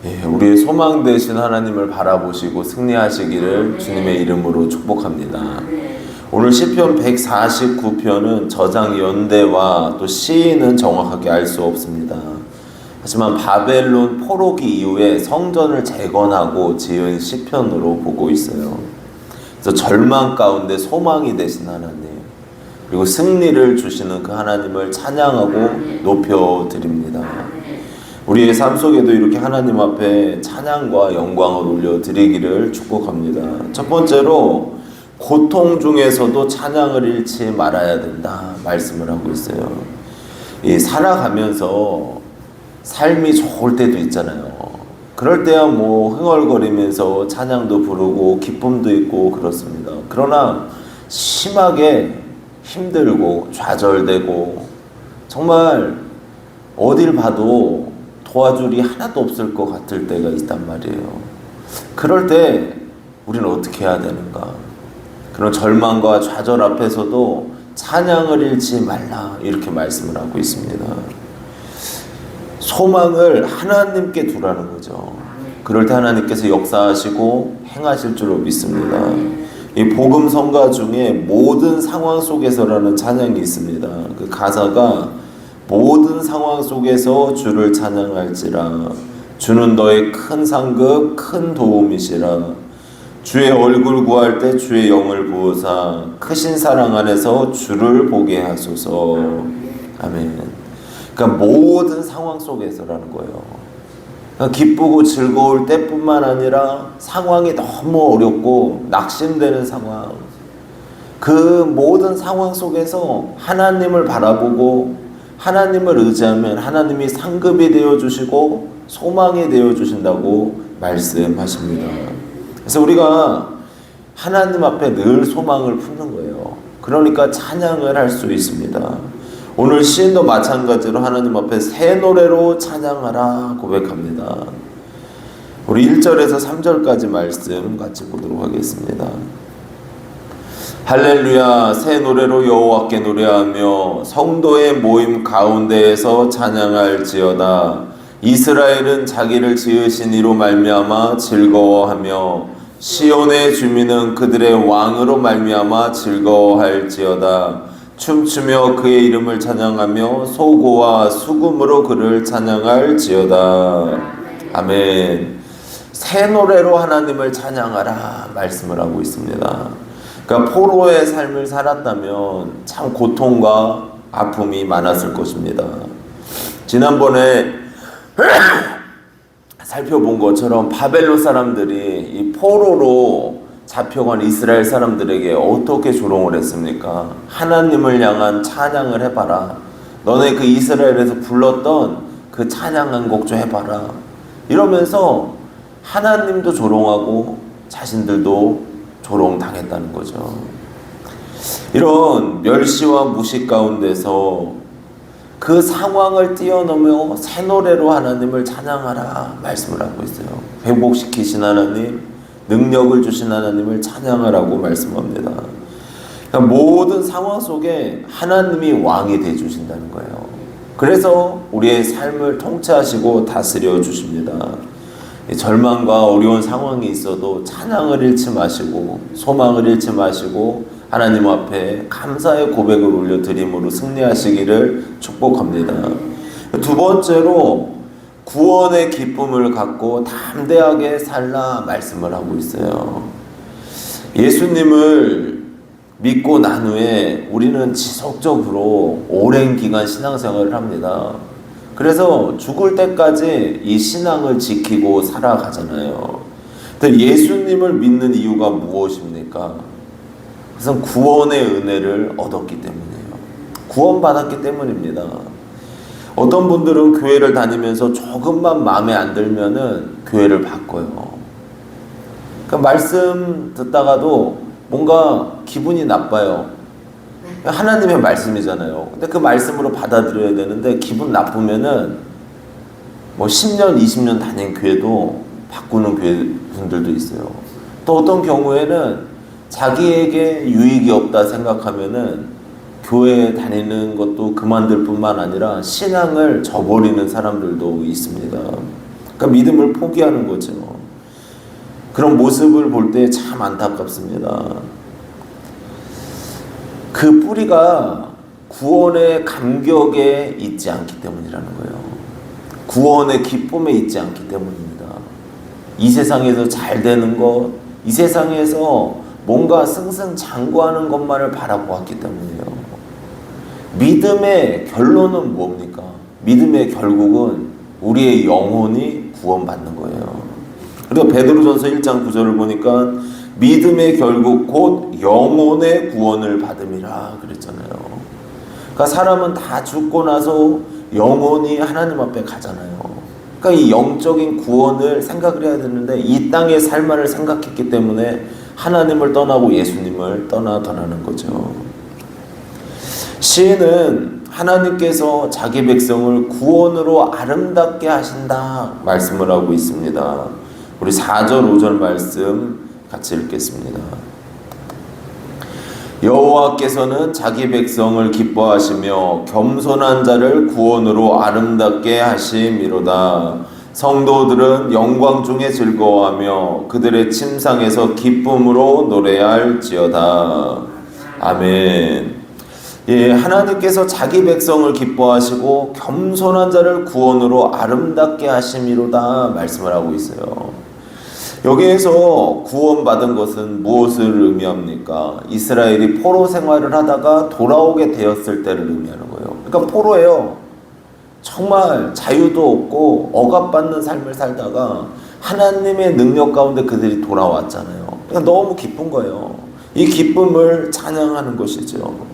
우리의 소망 되신 하나님을 바라보시고 승리하시기를 주님의 이름으로 축복합니다. 오늘 시편 149편은 저장 연대와 또 시인은 정확하게 알 수 없습니다. 하지만 바벨론 포로기 이후에 성전을 재건하고 지은 시편으로 보고 있어요. 그래서 절망 가운데 소망이 되신 하나님, 그리고 승리를 주시는 그 하나님을 찬양하고 높여드립니다. 우리의 삶 속에도 이렇게 하나님 앞에 찬양과 영광을 올려드리기를 축복합니다. 첫 번째로 고통 중에서도 찬양을 잃지 말아야 된다 말씀을 하고 있어요. 살아가면서 삶이 좋을 때도 있잖아요. 그럴 때야 뭐 흥얼거리면서 찬양도 부르고 기쁨도 있고 그렇습니다. 그러나 심하게 힘들고 좌절되고 정말 어딜 봐도 도와줄이 하나도 없을 것 같을 때가 있단 말이에요. 그럴 때 우리는 어떻게 해야 되는가? 그런 절망과 좌절 앞에서도 찬양을 잃지 말라 이렇게 말씀을 하고 있습니다. 소망을 하나님께 두라는 거죠. 그럴 때 하나님께서 역사하시고 행하실 줄로 믿습니다. 이 복음 성가 중에 모든 상황 속에서라는 찬양이 있습니다. 그 가사가 모든 상황 속에서 주를 찬양할지라 주는 너의 큰 상급 큰 도움이시라 주의 얼굴 구할 때 주의 영을 부으사 크신 사랑 안에서 주를 보게 하소서. 아멘. 그러니까 모든 상황 속에서라는 거예요. 그러니까 기쁘고 즐거울 때뿐만 아니라 상황이 너무 어렵고 낙심되는 상황, 그 모든 상황 속에서 하나님을 바라보고 하나님을 의지하면 하나님이 상급이 되어주시고 소망이 되어주신다고 말씀하십니다. 그래서 우리가 하나님 앞에 늘 소망을 품는 거예요. 그러니까 찬양을 할 수 있습니다. 오늘 시인도 마찬가지로 하나님 앞에 새 노래로 찬양하라 고백합니다. 우리 1절에서 3절까지 말씀 같이 보도록 하겠습니다. 할렐루야, 새 노래로 여호와께 노래하며 성도의 모임 가운데에서 찬양할지어다. 이스라엘은 자기를 지으신 이로 말미암아 즐거워하며 시온의 주민은 그들의 왕으로 말미암아 즐거워할지어다. 춤추며 그의 이름을 찬양하며 소고와 수금으로 그를 찬양할지어다. 아멘. 새 노래로 하나님을 찬양하라 말씀을 하고 있습니다. 그러니까 포로의 삶을 살았다면 참 고통과 아픔이 많았을 것입니다. 지난번에 살펴본 것처럼 바벨론 사람들이 이 포로로 잡혀간 이스라엘 사람들에게 어떻게 조롱을 했습니까? 하나님을 향한 찬양을 해봐라. 너네 그 이스라엘에서 불렀던 그 찬양한 곡 좀 해봐라. 이러면서 하나님도 조롱하고 자신들도 조롱당했다는 거죠. 이런 멸시와 무시 가운데서 그 상황을 뛰어넘어 새 노래로 하나님을 찬양하라 말씀을 하고 있어요. 회복시키신 하나님, 능력을 주신 하나님을 찬양하라고 말씀합니다. 그러니까 모든 상황 속에 하나님이 왕이 되어주신다는 거예요. 그래서 우리의 삶을 통치하시고 다스려 주십니다. 절망과 어려운 상황이 있어도 찬양을 잃지 마시고 소망을 잃지 마시고 하나님 앞에 감사의 고백을 올려드림으로 승리하시기를 축복합니다. 두 번째로 구원의 기쁨을 갖고 담대하게 살라 말씀을 하고 있어요. 예수님을 믿고 난 후에 우리는 지속적으로 오랜 기간 신앙생활을 합니다. 그래서 죽을 때까지 이 신앙을 지키고 살아가잖아요. 근데 예수님을 믿는 이유가 무엇입니까? 그것은 구원의 은혜를 얻었기 때문이에요. 구원받았기 때문입니다. 어떤 분들은 교회를 다니면서 조금만 마음에 안 들면은 교회를 바꿔요. 그러니까 말씀 듣다가도 뭔가 기분이 나빠요. 하나님의 말씀이잖아요. 근데 그 말씀으로 받아들여야 되는데 기분 나쁘면은 뭐 10년, 20년 다닌 교회도 바꾸는 교회 분들도 있어요. 또 어떤 경우에는 자기에게 유익이 없다 생각하면은 교회에 다니는 것도 그만둘 뿐만 아니라 신앙을 저버리는 사람들도 있습니다. 그러니까 믿음을 포기하는 거죠. 그런 모습을 볼 때 참 안타깝습니다. 그 뿌리가 구원의 감격에 있지 않기 때문이라는 거예요. 구원의 기쁨에 있지 않기 때문입니다. 이 세상에서 잘 되는 것, 이 세상에서 뭔가 승승장구하는 것만을 바라보았기 때문이에요. 믿음의 결론은 뭡니까? 믿음의 결국은 우리의 영혼이 구원받는 거예요. 그러니까 베드로전서 1장 9절을 보니까 믿음의 결국 곧 영혼의 구원을 받음이라 그랬잖아요. 그러니까 사람은 다 죽고 나서 영혼이 하나님 앞에 가잖아요. 그러니까 이 영적인 구원을 생각을 해야 되는데 이 땅의 삶을 생각했기 때문에 하나님을 떠나고 예수님을 떠나더라는 거죠. 시인은 하나님께서 자기 백성을 구원으로 아름답게 하신다 말씀을 하고 있습니다. 우리 4절 5절 말씀 같이 읽겠습니다. 여호와께서는 자기 백성을 기뻐하시며 겸손한 자를 구원으로 아름답게 하심이로다. 성도들은 영광 중에 즐거워하며 그들의 침상에서 기쁨으로 노래할지어다. 아멘. 예, 하나님께서 자기 백성을 기뻐하시고 겸손한 자를 구원으로 아름답게 하심이로다 말씀을 하고 있어요. 여기에서 구원받은 것은 무엇을 의미합니까? 이스라엘이 포로 생활을 하다가 돌아오게 되었을 때를 의미하는 거예요. 그러니까 포로예요. 정말 자유도 없고 억압받는 삶을 살다가 하나님의 능력 가운데 그들이 돌아왔잖아요. 그러니까 너무 기쁜 거예요. 이 기쁨을 찬양하는 것이죠.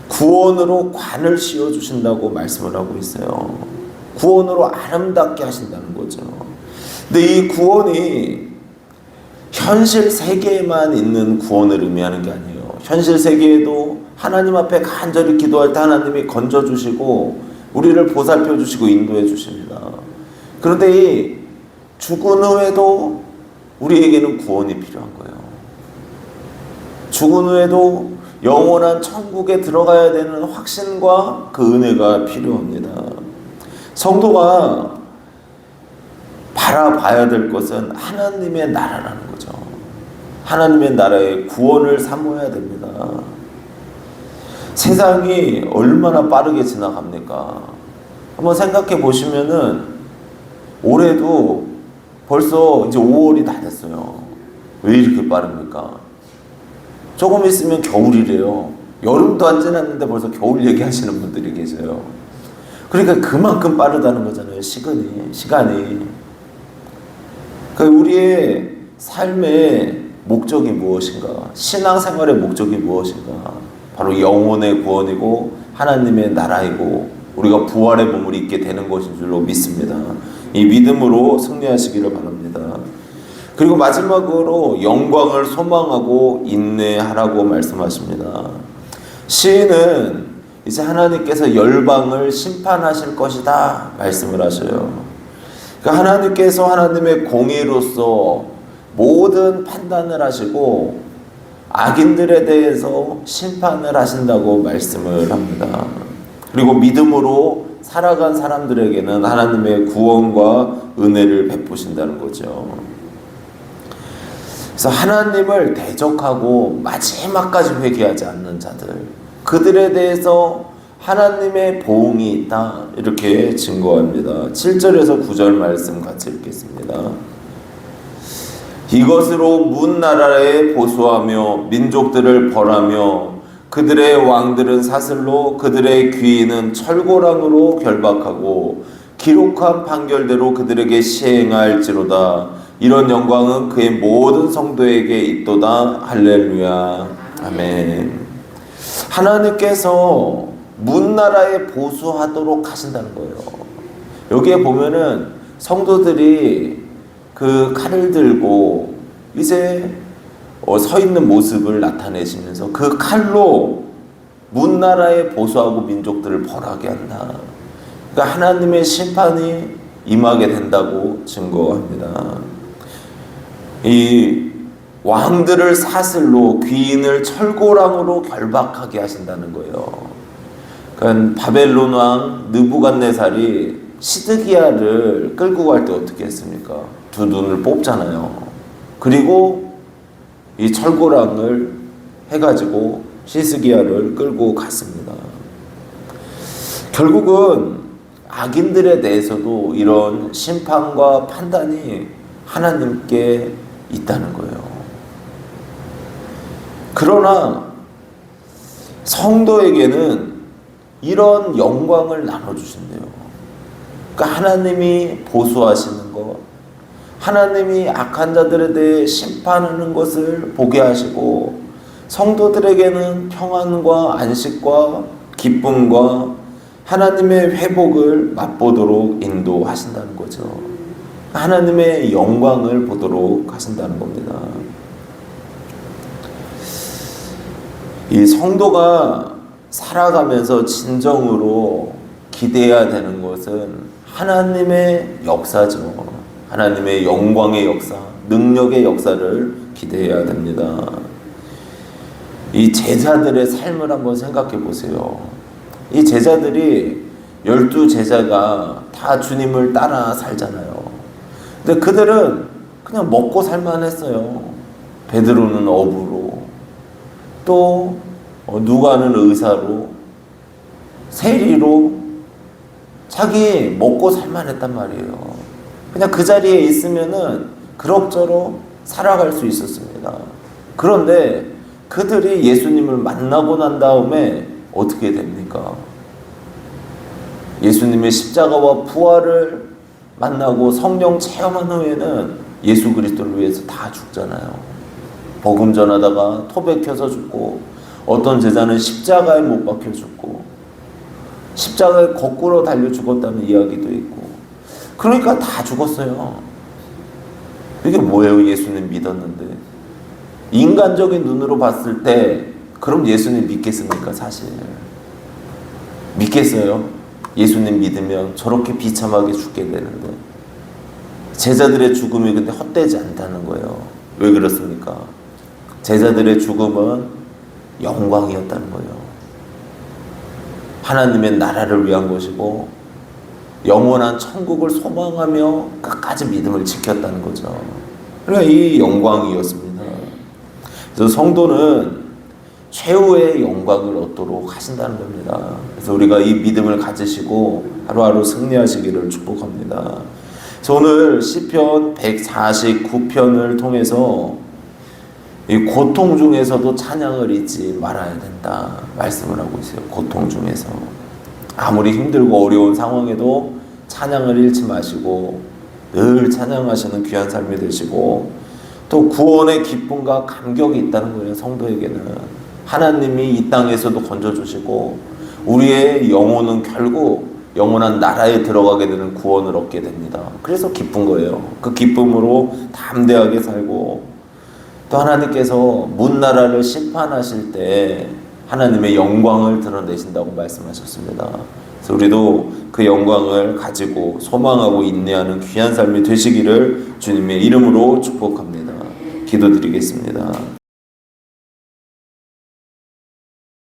구원으로 관을 씌워주신다고 말씀을 하고 있어요. 구원으로 아름답게 하신다는 거죠. 근데 이 구원이 현실 세계에만 있는 구원을 의미하는 게 아니에요. 현실 세계에도 하나님 앞에 간절히 기도할 때 하나님이 건져주시고 우리를 보살펴주시고 인도해 주십니다. 그런데 이 죽은 후에도 우리에게는 구원이 필요한 거예요. 죽은 후에도 영원한 천국에 들어가야 되는 확신과 그 은혜가 필요합니다. 성도가 바라봐야 될 것은 하나님의 나라라는 거죠. 하나님의 나라의 구원을 사모해야 됩니다. 세상이 얼마나 빠르게 지나갑니까? 한번 생각해 보시면은 올해도 벌써 이제 5월이 다 됐어요. 왜 이렇게 빠릅니까? 조금 있으면 겨울이래요. 여름도 안 지났는데 벌써 겨울 얘기하시는 분들이 계세요. 그러니까 그만큼 빠르다는 거잖아요. 시간이. 그러니까 우리의 삶의 목적이 무엇인가? 신앙생활의 목적이 무엇인가? 바로 영혼의 구원이고 하나님의 나라이고 우리가 부활의 몸을 입게 되는 것인 줄로 믿습니다. 이 믿음으로 승리하시기를 바랍니다. 그리고 마지막으로 영광을 소망하고 인내하라고 말씀하십니다. 시인은 이제 하나님께서 열방을 심판하실 것이다 말씀을 하셔요. 그러니까 하나님께서 하나님의 공의로서 모든 판단을 하시고 악인들에 대해서 심판을 하신다고 말씀을 합니다. 그리고 믿음으로 살아간 사람들에게는 하나님의 구원과 은혜를 베푸신다는 거죠. 그래서 하나님을 대적하고 마지막까지 회개하지 않는 자들, 그들에 대해서 하나님의 보응이 있다 이렇게 증거합니다. 7절에서 9절 말씀 같이 읽겠습니다. 이것으로 문 나라에 보수하며 민족들을 벌하며 그들의 왕들은 사슬로 그들의 귀인은 철고랑으로 결박하고 기록한 판결대로 그들에게 시행할지로다. 이런 영광은 그의 모든 성도에게 있도다. 할렐루야. 아멘. 하나님께서 문나라에 보수하도록 하신다는 거예요. 여기에 보면은 성도들이 그 칼을 들고 이제 서 있는 모습을 나타내시면서 그 칼로 문나라에 보수하고 민족들을 벌하게 한다. 그러니까 하나님의 심판이 임하게 된다고 증거합니다. 이 왕들을 사슬로 귀인을 철고랑으로 결박하게 하신다는 거예요. 그러니까 바벨론 왕 느부갓네살이 시드기야를 끌고 갈 때 어떻게 했습니까? 두 눈을 뽑잖아요. 그리고 이 철고랑을 해가지고 시드기야를 끌고 갔습니다. 결국은 악인들에 대해서도 이런 심판과 판단이 하나님께 있다는 거예요. 그러나 성도에게는 이런 영광을 나눠주신대요. 그러니까 하나님이 보수하시는 것, 하나님이 악한 자들에 대해 심판하는 것을 보게 하시고, 성도들에게는 평안과 안식과 기쁨과 하나님의 회복을 맛보도록 인도하신다는 거죠. 하나님의 영광을 보도록 하신다는 겁니다. 이 성도가 살아가면서 진정으로 기대해야 되는 것은 하나님의 역사죠. 하나님의 영광의 역사, 능력의 역사를 기대해야 됩니다. 이 제자들의 삶을 한번 생각해 보세요. 이 제자들이 12제자가 다 주님을 따라 살잖아요. 근데 그들은 그냥 먹고 살만 했어요. 베드로는 어부로, 또 누가는 의사로, 세리로 자기 먹고 살만 했단 말이에요. 그냥 그 자리에 있으면은 그럭저럭 살아갈 수 있었습니다. 그런데 그들이 예수님을 만나고 난 다음에 어떻게 됩니까? 예수님의 십자가와 부활을 만나고 성령 체험한 후에는 예수 그리스도를 위해서 다 죽잖아요. 복음 전하다가 토 박혀서 죽고, 어떤 제자는 십자가에 못 박혀 죽고, 십자가에 거꾸로 달려 죽었다는 이야기도 있고, 그러니까 다 죽었어요. 이게 뭐예요? 예수님 믿었는데. 인간적인 눈으로 봤을 때 그럼 예수님 믿겠습니까? 사실 믿겠어요? 예수님 믿으면 저렇게 비참하게 죽게 되는데. 제자들의 죽음이 근데 헛되지 않다는 거예요. 왜 그렇습니까? 제자들의 죽음은 영광이었다는 거예요. 하나님의 나라를 위한 것이고 영원한 천국을 소망하며 끝까지 믿음을 지켰다는 거죠. 그러니까 이 영광이었습니다. 그래서 성도는 최후의 영광을 얻도록 하신다는 겁니다. 그래서 우리가 이 믿음을 가지시고 하루하루 승리하시기를 축복합니다. 그래서 오늘 시편 149편을 통해서 이 고통 중에서도 찬양을 잊지 말아야 된다 말씀을 하고 있어요. 고통 중에서 아무리 힘들고 어려운 상황에도 찬양을 잃지 마시고 늘 찬양하시는 귀한 삶이 되시고, 또 구원의 기쁨과 감격이 있다는 거예요. 성도에게는 하나님이 이 땅에서도 건져주시고 우리의 영혼은 결국 영원한 나라에 들어가게 되는 구원을 얻게 됩니다. 그래서 기쁜 거예요. 그 기쁨으로 담대하게 살고, 또 하나님께서 문나라를 심판하실 때 하나님의 영광을 드러내신다고 말씀하셨습니다. 그래서 우리도 그 영광을 가지고 소망하고 인내하는 귀한 삶이 되시기를 주님의 이름으로 축복합니다. 기도드리겠습니다.